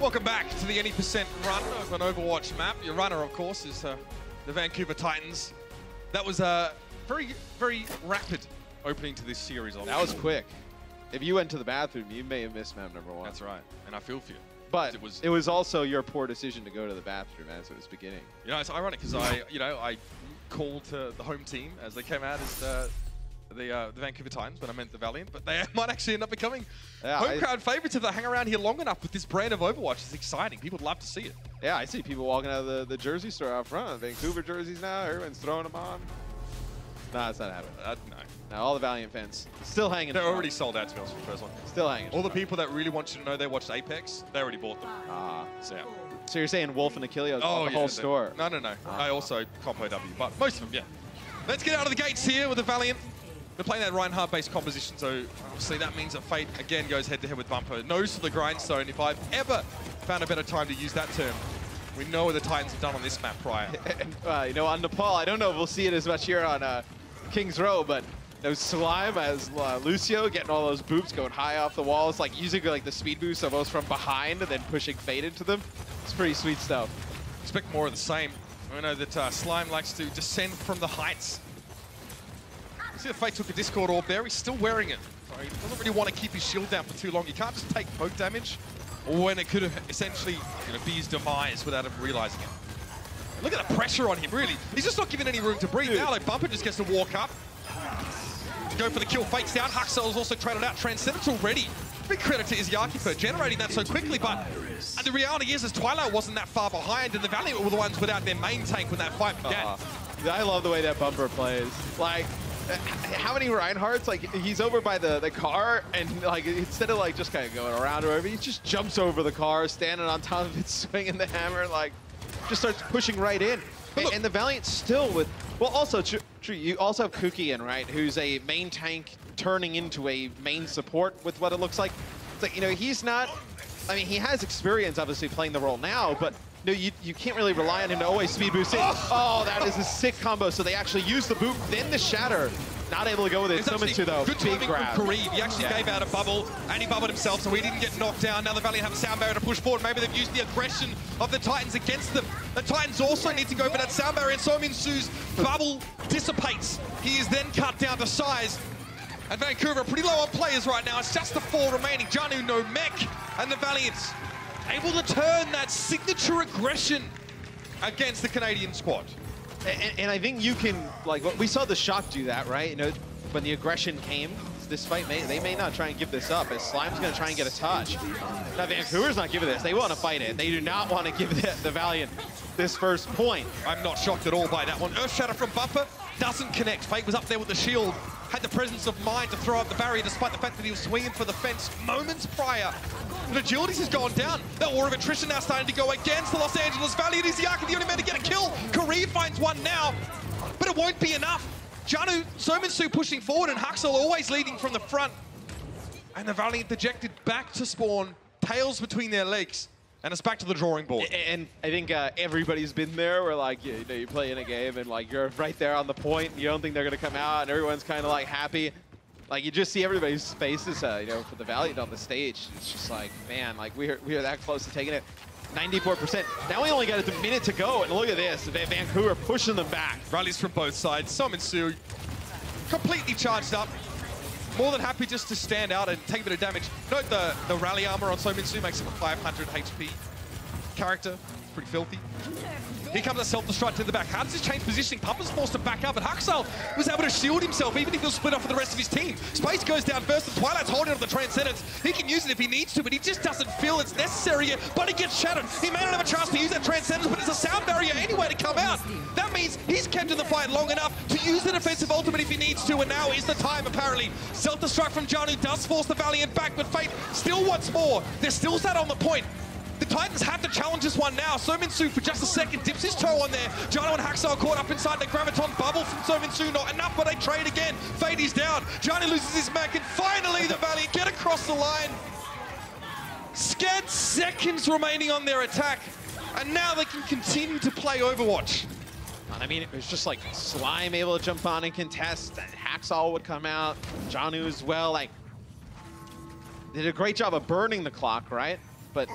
Welcome back to the any percent run of an Overwatch map. Your runner, of course, is the Vancouver Titans. That was a very, very rapid opening to this series. Obviously. That was quick. If you went to the bathroom, you may have missed map number 1. That's right, and I feel for you. But it was also your poor decision to go to the bathroom as it was beginning. You know, it's ironic because I called the home team as they came out as the Vancouver Titans, but I meant the Valiant. But they might actually end up becoming home crowd favorites if they hang around here long enough with this brand of Overwatch. It's exciting. People would love to see it. Yeah, I see people walking out of the jersey store out front. Vancouver jerseys now. Everyone's throwing them on. Nah, it's not happening. No. Now all the Valiant fans still hanging. They're already sold out to be honest for the first one. Still hanging. All the people that really want you to know they watched Apex, they already bought them. So, yeah. So you're saying Wolf and Achilios bought the whole store? No. I also compo W, but most of them, yeah. Let's get out of the gates here with the Valiant. They're playing that Reinhardt-based composition, so obviously that means that Fate, again, goes head-to-head with Bumper. Nose to the grindstone, if I've ever found a better time to use that term. We know what the Titans have done on this map prior. And, you know, on Nepal, I don't know if we'll see it as much here on King's Row, but Slime as Lucio getting all those boops going high off the walls, like using like the speed boost almost from behind and then pushing Fate into them. It's pretty sweet stuff. Expect more of the same. I know that Slime likes to descend from the heights. You see the Fate took a Discord orb there. He's still wearing it. So he doesn't really want to keep his shield down for too long. You can't just take poke damage when it could have essentially be his demise without him realizing it. Look at the pressure on him, really. He's just not giving any room to breathe. Now, like, Bumper just gets to walk up. Go for the kill, Fate's down. Huxell's also traded out. Transcendence already. Big credit to Izyaki for generating that so quickly, but the reality is Twilight wasn't that far behind, and the Valiant were the ones without their main tank when that fight began. I love the way that Bumper plays. Like, how many Reinhardts, like, he's over by the car, and like, instead of like just kind of going around or whatever, he just jumps over the car, standing on top of it, swinging the hammer, like, just starts pushing right in. And the Valiant still with, well, also true, you also have Kuki in, right, who's a main tank turning into a main support with what it looks like. It's like, you know, he's not, I mean, he has experience obviously playing the role now, but no, you can't really rely on him to always speed boost in. Oh, that is a sick combo. So they actually use the boot, then the shatter. Not able to go with it. Someone though. Good timing from Kareem. He actually gave out a bubble, and he bubbled himself, so he didn't get knocked down. Now the Valiant have a sound barrier to push forward. Maybe they've used the aggression of the Titans against them. The Titans also need to go for that sound barrier, and Salome Soe's bubble dissipates. He is then cut down to size. And Vancouver are pretty low on players right now. It's just the 4 remaining. Janu, no mech, and the Valiants able to turn that signature aggression against the Canadian squad. And I think you can, like, we saw the Shock do that, right? You know, when the aggression came, this fight, they may not try and give this up, as Slime's going to try and get a touch. Now, Vancouver's not giving this. They want to fight it. They do not want to give the Valiant this first point. I'm not shocked at all by that one. Earth Shatter from Bumper doesn't connect. Fate was up there with the shield, had the presence of mind to throw up the barrier despite the fact that he was swinging for the fence moments prior. And Agilities has gone down. That war of attrition now starting to go against the Los Angeles Valiant. Izyaki the only man to get a kill. Kareem finds one now, but it won't be enough. Janu, Salome Soe pushing forward, and Huxell always leading from the front. And the Valiant dejected back to spawn, tails between their legs. And it's back to the drawing board. And I think everybody's been there where, like, you know, you play in a game and, like, you're right there on the point. You don't think they're going to come out, and everyone's kind of, like, happy. Like, you just see everybody's faces, you know, for the Valiant on the stage. It's just like, man, like, we are that close to taking it. 94%. Now we only got a minute to go, and look at this. Vancouver pushing them back. Rallies from both sides. Salome Soe completely charged up. More than happy just to stand out and take a bit of damage. Note the rally armor on Salome Soe makes him a 500 HP character. It's pretty filthy. Here comes a self-destruct to the back. How does this change positioning? Pumper's forced to back up, but Huxell was able to shield himself, even if he'll split off with the rest of his team. Space goes down first, and Twilight's holding on to the Transcendence. He can use it if he needs to, but he just doesn't feel it's necessary yet. But he gets shattered. He may not have a chance to use that Transcendence, but it's a sound barrier anyway to come out. That means he's kept in the fight long enough to use the defensive ultimate if he needs to, and now is the time, apparently. Self-destruct from Janu does force the Valiant back, but Fate still wants more. They're still sat on the point. The Titans have to challenge this one now. Salome Soe for just a second dips his toe on there. Janu and Huxell caught up inside the Graviton bubble from Salome Soe. Not enough, but they trade again. Fate is down. Janu loses his mech, and finally the Valiant get across the line. Scant seconds remaining on their attack, and now they can continue to play Overwatch. I mean, it was just like Slime able to jump on and contest, and Haxall would come out, Janu as well. Like, did a great job of burning the clock, right? But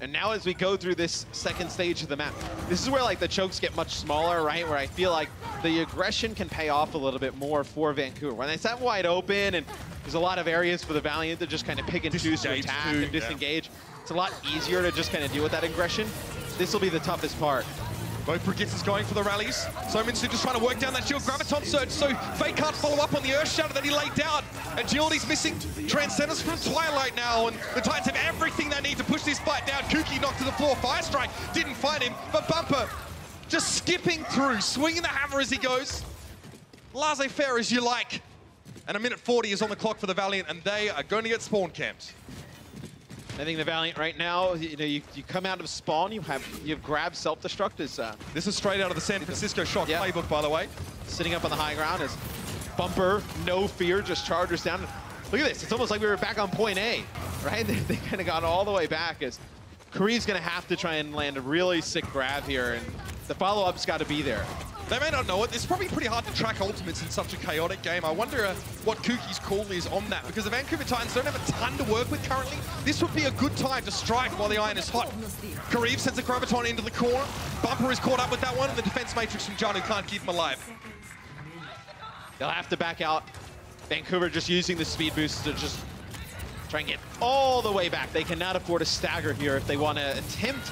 And now as we go through this second stage of the map, this is where like the chokes get much smaller, right? Where I feel like the aggression can pay off a little bit more for Vancouver. When it's that wide open and there's a lot of areas for the Valiant to just kind of pick and choose to attack and disengage, it's a lot easier to just kind of deal with that aggression. This will be the toughest part. Both Brigittes is going for the rallies. Sominsu just trying to work down that shield. Graviton surge, so Fate can't follow up on the Earth Shatter that he laid down. Agility's missing. Transcendence from Twilight now, and the Titans have everything they need to push this fight down. Kuki knocked to the floor. Fire Strike didn't find him, but Bumper just skipping through, swinging the hammer as he goes. Laissez-faire as you like. And a minute 40 is on the clock for the Valiant, and they are going to get spawn camped. I think the Valiant right now, you come out of spawn, you have grab self-destruct as this is straight out of the San Francisco Shock playbook, by the way. Sitting up on the high ground as Bumper, no fear, just charges down. Look at this, it's almost like we were back on point A, right? They kind of got all the way back as Kareev's gonna have to try and land a really sick grab here, and the follow-up's got to be there. They may not know it. It's probably pretty hard to track ultimates in such a chaotic game. I wonder what Kuki's call is on that, because the Vancouver Titans don't have a ton to work with currently. This would be a good time to strike while the iron is hot. Kareev sends a Graviton into the corner. Bumper is caught up with that one, and the defense matrix from Janu can't keep him alive. They'll have to back out. Vancouver just using the speed boost to just try and get all the way back. They cannot afford a stagger here if they want to attempt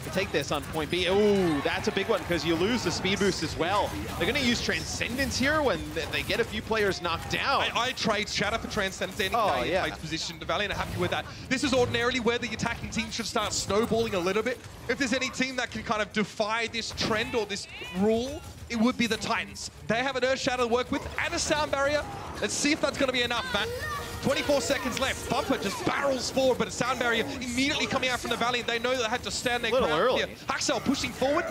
to take this on point B. Ooh, that's a big one because you lose the speed boost as well. They're going to use Transcendence here when they get a few players knocked down. I trade Shatter for Transcendence any day in Fate's position. The Valiant are happy with that. This is ordinarily where the attacking team should start snowballing a little bit. If there's any team that can kind of defy this trend or this rule, it would be the Titans. They have an Earth Shatter to work with and a sound barrier. Let's see if that's going to be enough, Matt. 24 seconds left. Bumper just barrels forward, but a sound barrier immediately coming out from the Valiant. They know they had to stand their ground early. here. Haxel pushing forward,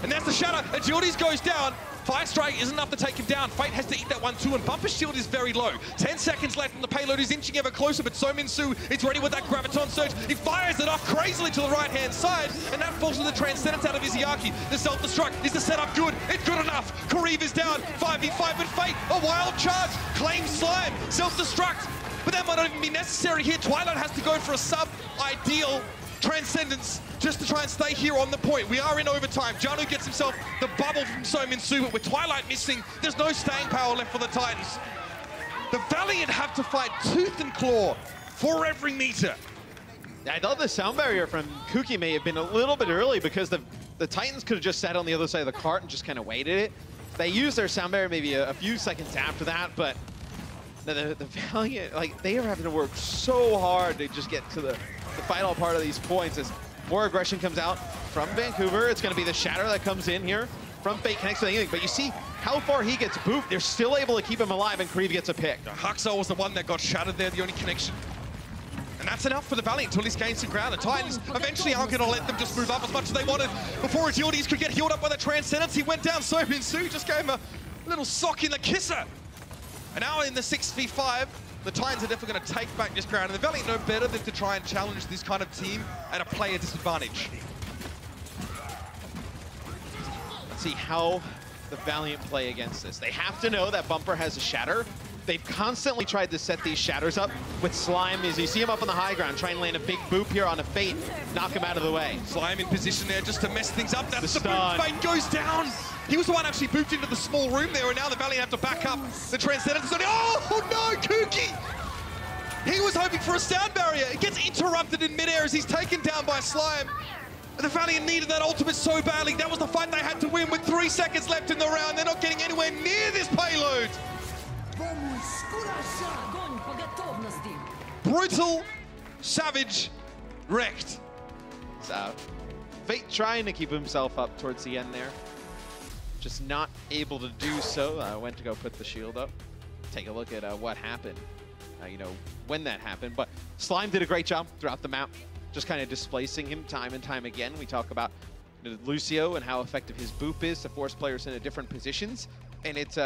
and there's the Shatter. Agilities goes down. Fire Strike isn't enough to take him down. Fate has to eat that one too, and Bumper's shield is very low. 10 seconds left, and the payload is inching ever closer, but Sominsu is ready with that Graviton surge. He fires it off crazily to the right-hand side, and that falls with the Transcendence out of Izayaki. The self-destruct is the setup good. It's good enough. Kareev is down. 5v5, but Fate, a wild charge. Claims Slime. Self-destruct. But that might not even be necessary here. Twilight has to go for a sub-ideal Transcendence just to try and stay here on the point. We are in overtime. Janu gets himself the bubble from Sominsu, but with Twilight missing, there's no staying power left for the Titans. The Valiant have to fight tooth and claw for every meter. I thought the sound barrier from Kuki may have been a little bit early because the Titans could have just sat on the other side of the cart and just kind of waited it. They used their sound barrier maybe a few seconds after that, but the Valiant, like, they are having to work so hard to just get to the final part of these points as more aggression comes out from Vancouver. It's going to be the Shatter that comes in here from Fate connects with anything, but you see how far he gets booped. They're still able to keep him alive, and Kareev gets a pick. Haxel was the one that got shattered there, the only connection. And that's enough for the Valiant until he's gained some ground. The Titans eventually aren't going to let them just move up as much as they wanted. Before Agilities could get healed up by the Transcendence, he went down. Sominsu just gave him a little sock in the kisser. And now in the 6v5, the Titans are definitely going to take back this ground, and the Valiant know better than to try and challenge this kind of team at a player disadvantage. Let's see how the Valiant play against this. They have to know that Bumper has a Shatter. They've constantly tried to set these Shatters up with Slime as you see him up on the high ground, try and land a big boop here on a Fate, knock him out of the way. Slime in position there just to mess things up. That's the stun. boop. Fate goes down. He was the one actually booped into the small room there, and now the Valiant have to back up. The Transcendence is on. Oh no, Kuki! He was hoping for a sound barrier. It gets interrupted in midair as he's taken down by Slime. The Valiant needed that ultimate so badly. That was the fight they had to win with 3 seconds left in the round. They're not getting anywhere near this payload. Brutal, savage, wrecked. So, Fate trying to keep himself up towards the end there. Just not able to do so. I went to go put the shield up. Take a look at what happened, you know, when that happened. But Slime did a great job throughout the map, just kind of displacing him time and time again. We talk about Lucio and how effective his boop is to force players into different positions. And it's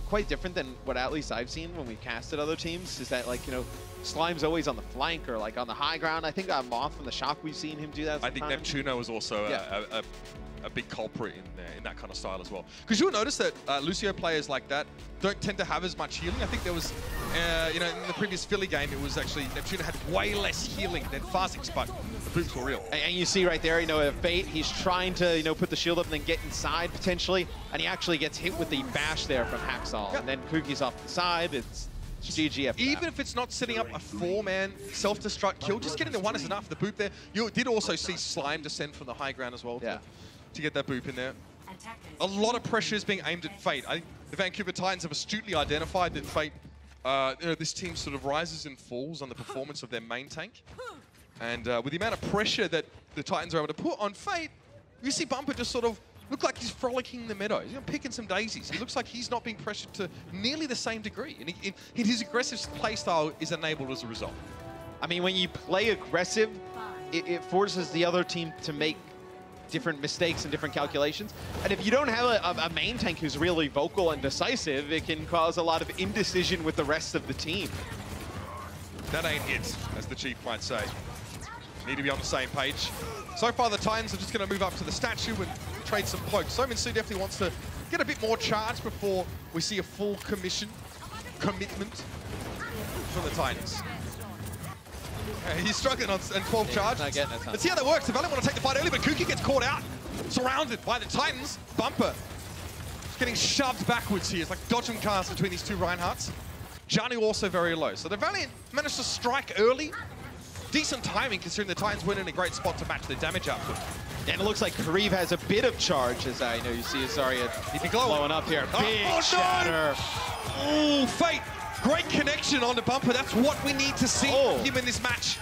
quite different than what at least I've seen when we've casted other teams, is that, like, you know, Slime's always on the flank or like on the high ground. I think Moth from the Shock, we've seen him do that. I think Neptuno was also a big culprit in there, in that kind of style as well. Because you'll notice that Lucio players like that don't tend to have as much healing. I think there was, you know, in the previous Philly game, it was actually Neptuna had way less healing than Phasix, but the boots were real. And you see right there, you know, Fate, he's trying to, you know, put the shield up and then get inside potentially, and he actually gets hit with the bash there from Haxall. Yep. And then Kuki's off the side. It's GG. Even if it's not setting up a 4-man self-destruct kill, just getting the one is enough. The boop there. You did also see Slime descend from the high ground as well to get that boop in there. A lot of pressure is being aimed at Fate. I think the Vancouver Titans have astutely identified that Fate, you know, this team sort of rises and falls on the performance of their main tank. And with the amount of pressure that the Titans are able to put on Fate, you see Bumper just sort of look like he's frolicking in the meadows, you know, picking some daisies. He looks like he's not being pressured to nearly the same degree. And his aggressive play style is enabled as a result. I mean, when you play aggressive, it forces the other team to make different mistakes and different calculations. And if you don't have a main tank who's really vocal and decisive, it can cause a lot of indecision with the rest of the team. That ain't it, as the Chief might say. Need to be on the same page. So far, the Titans are just going to move up to the statue and trade some pokes. Salome Soe definitely wants to get a bit more charge before we see a full commitment from the Titans. He's struggling on 12 charge. Let's see how that works. The Valiant want to take the fight early, but Kuki gets caught out, surrounded by the Titans. Bumper just getting shoved backwards here. It's like dodge and cast between these two Reinhardts. Janu also very low. So the Valiant managed to strike early. Decent timing considering the Titans weren't in a great spot to match the damage output. And it looks like Kariv has a bit of charge, as I know you see Azaria blowing up here. Big shatter. Oh, Fate. Great connection on the Bumper. That's what we need to see him in this match.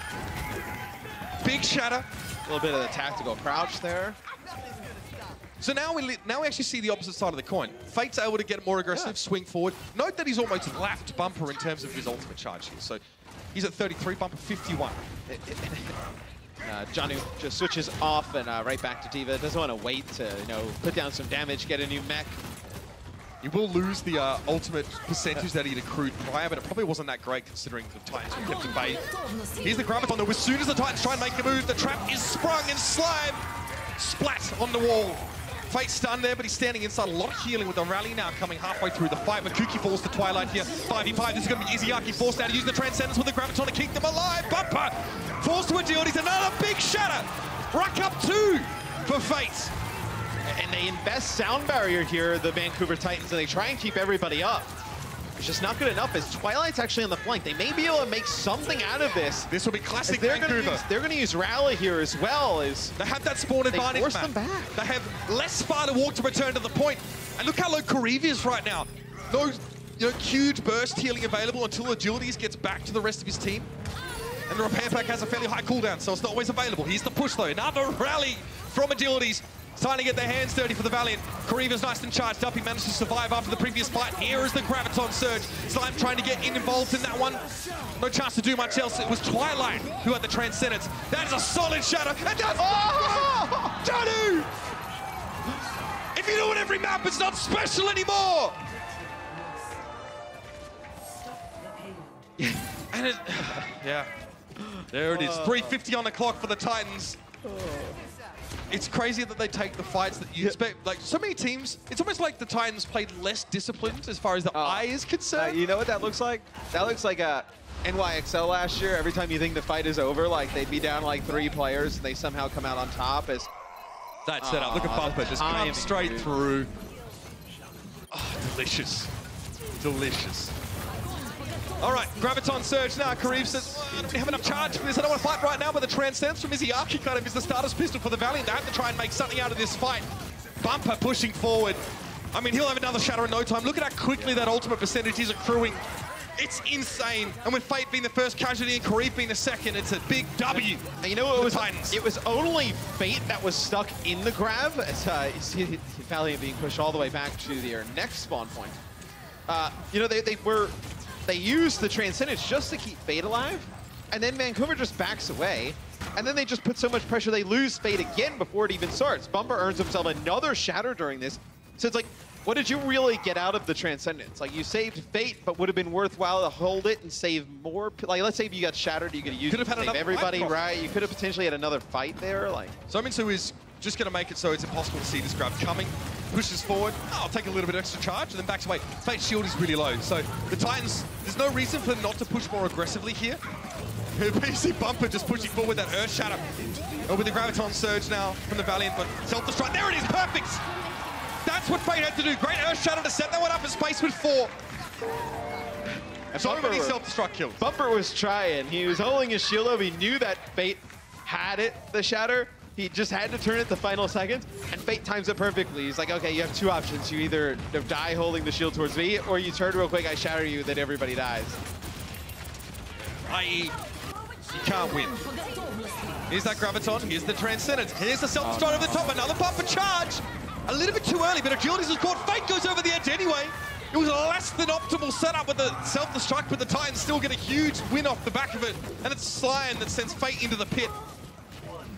Big shatter. A little bit of the tactical crouch there. So now we actually see the opposite side of the coin. Fate's able to get more aggressive, swing forward. Note that he's almost lapped Bumper in terms of his ultimate charge here. So he's at 33, Bumper 51. Janu just switches off and right back to Diva. Doesn't want to wait to, you know, put down some damage, get a new mech. He will lose the ultimate percentage that he'd accrued prior, but it probably wasn't that great considering the Titans were kept at bay. Here's the Graviton, though. As soon as the Titans try and make a move, the trap is sprung and Slime splat on the wall. Fate stunned there, but he's standing inside. A lot of healing with the rally now coming halfway through the fight. But Kuki falls to Twilight here. 5v5. This is going to be Izayaki forced out to use the Transcendence with the Graviton to keep them alive. Bumper forced to Agilities. Another big shatter. Rack up 2 for Fate. And they invest sound barrier here, the Vancouver Titans, and they try and keep everybody up. It's just not good enough as Twilight's actually on the flank. They may be able to make something out of this. This will be classic Vancouver. They're going to use Rally here as well. They have that spawn advantage, force them back. They have less far to walk to return to the point. And look how low Kariv is right now. No, you know, huge burst healing available until Agilities gets back to the rest of his team. And the repair pack has a fairly high cooldown, so it's not always available. Here's the push, though. Another rally from Agilities. Trying to get their hands dirty for the Valiant. Kariv is nice and charged up. He managed to survive after the previous fight. Here is the Graviton surge. Slime trying to get involved in that one. No chance to do much else. It was Twilight who had the Transcendence. That is a solid shadow. And that's Janu! If you do it every map, it's not special anymore! And it, yeah. There it is. 3:50 on the clock for the Titans. It's crazy that they take the fights that you expect. Like, so many teams, it's almost like the Titans played less disciplined as far as the eye is concerned. You know what that looks like? That looks like a NYXL last year. Every time you think the fight is over, like, they'd be down like 3 players, and they somehow come out on top. As that setup. Look at Bumper, just come straight through. Oh, delicious. Delicious. All right, Graviton surge now. Kariv says, I don't have enough charge for this. I don't want to fight right now, but the Transcendence from Izayaki kind of is the starter's pistol for the Valiant. They have to try and make something out of this fight. Bumper pushing forward. I mean, he'll have another shatter in no time. Look at how quickly that ultimate percentage is accruing. It's insane. And with Fate being the first casualty and Kariv being the second, it's a big W. And you know what it was only Fate that was stuck in the grab. As you see Valiant being pushed all the way back to their next spawn point. You know, they used the Transcendence just to keep Fate alive, and then Vancouver just backs away, and then they just put so much pressure they lose Fate again before it even starts. Bumper earns himself another shatter during this. So it's like, what did you really get out of the Transcendence? Like, you saved Fate, but would have been worthwhile to hold it and save more. Like, let's say if you got shattered, you could have used it to save everybody, right? You could have potentially had another fight there. Like, Salome Soe is just going to make it so it's impossible to see this grab coming. Pushes forward. Oh, I'll take a little bit extra charge and then backs away. Fate's shield is really low, so the Titans, there's no reason for them not to push more aggressively here. PC Bumper just pushing forward that Earth Shatter. With the Graviton Surge now from the Valiant, but self-destruct. There it is, perfect! That's what Fate had to do. Great Earth Shatter to set that one up in space with 4. So many self-destruct kills. Bumper was trying. He was holding his shield up. He knew that Fate had it, the Shatter. He just had to turn it the final seconds, and Fate times it perfectly. He's like, okay, you have 2 options. You either die holding the shield towards me, or you turn real quick, I shatter you, then everybody dies. I.e., you can't win. Here's that Graviton, here's the Transcendence, here's the self-destruct over the top, another bumper charge. A little bit too early, but Achilios was caught. Fate goes over the edge anyway. It was a less than optimal setup with the self-destruct, but the Titans still get a huge win off the back of it, and it's Slime that sends Fate into the pit.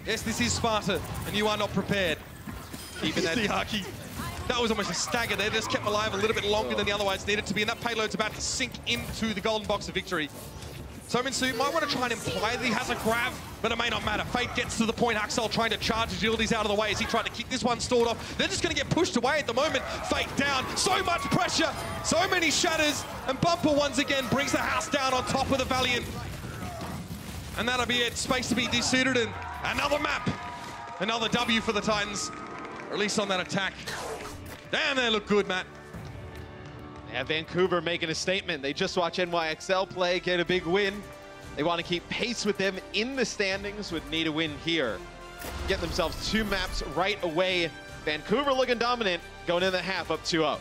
Yes, this is Sparta, and you are not prepared. Keeping that Haki. That was almost a stagger there. Just kept alive a little bit longer than the otherwise needed to be, and that payload's about to sink into the golden box of victory. Salome Soe might want to try and imply that he has a grab, but it may not matter. Fate gets to the point. Axel trying to charge agilities out of the way as he tried to keep this one stalled off. They're just going to get pushed away at the moment. Fate down. So much pressure. So many shatters. And Bumper once again brings the house down on top of the Valiant. And that'll be it. Space to be desuited and another map. Another W for the Titans. Or at least on that attack. Damn, they look good, Matt. Yeah, Vancouver making a statement. They just watch NYXL play, get a big win. They want to keep pace with them in the standings, would need a win here. Get themselves 2 maps right away. Vancouver looking dominant, going in the half up 2-0.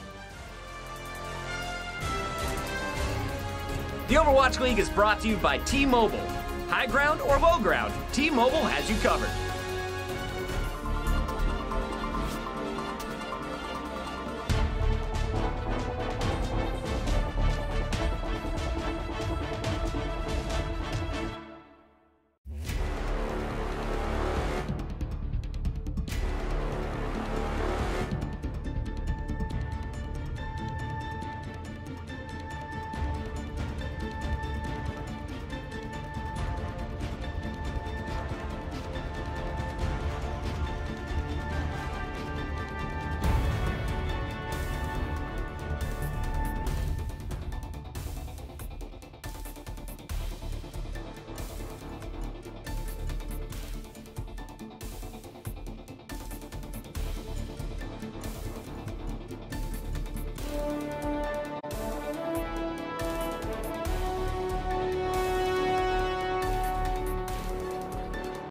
The Overwatch League is brought to you by T-Mobile. High ground or low ground, T-Mobile has you covered.